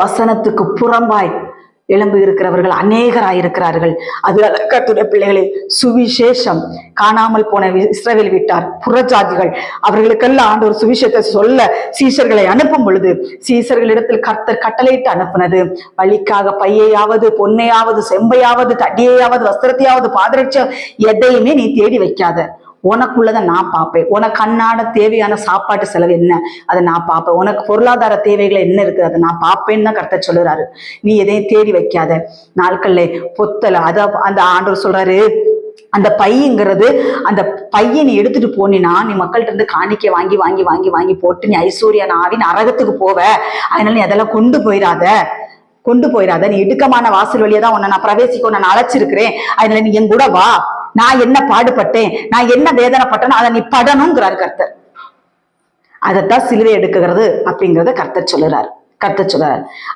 வசனத்துக்கு புறம்பாய் எழும்பி இருக்கிறவர்கள் அநேகராயிருக்கிறார்கள். அது கர்த்தருடைய பிள்ளைகளே, சுவிசேஷம் காணாமல் போன இஸ்ரவேல் வீட்டார், புறஜாதிகள், அவர்களுக்கெல்லாம் ஆண்டவர் சுவிசேஷத்தை சொல்ல சீஷர்களை அனுப்பும் பொழுது சீஷர்களிடத்தில் கர்த்தர் கட்டளையிட்டு அனுப்புனது, வழிக்காக பையையாவது பொன்னையாவது செம்பையாவது தடியையாவது வஸ்திரத்தையாவது பாதரட்சம் எதையுமே நீ தேடி வைக்காத, உனக்குள்ளதை நான் பார்ப்பேன். உனக்கு அன்னாட தேவையான சாப்பாட்டு செலவு என்ன அதை நான் பார்ப்பேன். உனக்கு பொருளாதார தேவைகள் என்ன இருக்குது அதை நான் பார்ப்பேன்னு தான் கர்த்தர் சொல்லுறாரு. நீ எதையும் தேடி வைக்காத. நாட்கள்ல பொத்தல அத அந்த ஆண்டவர் சொல்றாரு, அந்த பையங்கிறது, அந்த பையன் நீ எடுத்துட்டு போனா நீ மக்கள்கிட்ட இருந்து காணிக்கை வாங்கி வாங்கி வாங்கி வாங்கி போட்டு நீ ஐஸ்வர்யான ஆவின் நரகத்துக்கு போவ. அதனால நீ அதெல்லாம் கொண்டு போயிடாத. நீ இடுக்கமான வாசல் வழியா தான் உன்னை நான் பிரவேசிக்க நான் அழைச்சிருக்கிறேன். அதனால நீ என் கூட வா. நான் என்ன பாடுபட்டேன், நான் என்ன வேதனைப்பட்டேன்னு அதை நீ படணுங்கிறார் கர்த்தர். அதைத்தான் சிலுவை எடுக்குகிறது அப்படிங்கிறத கர்த்தர் சொல்லுறாரு.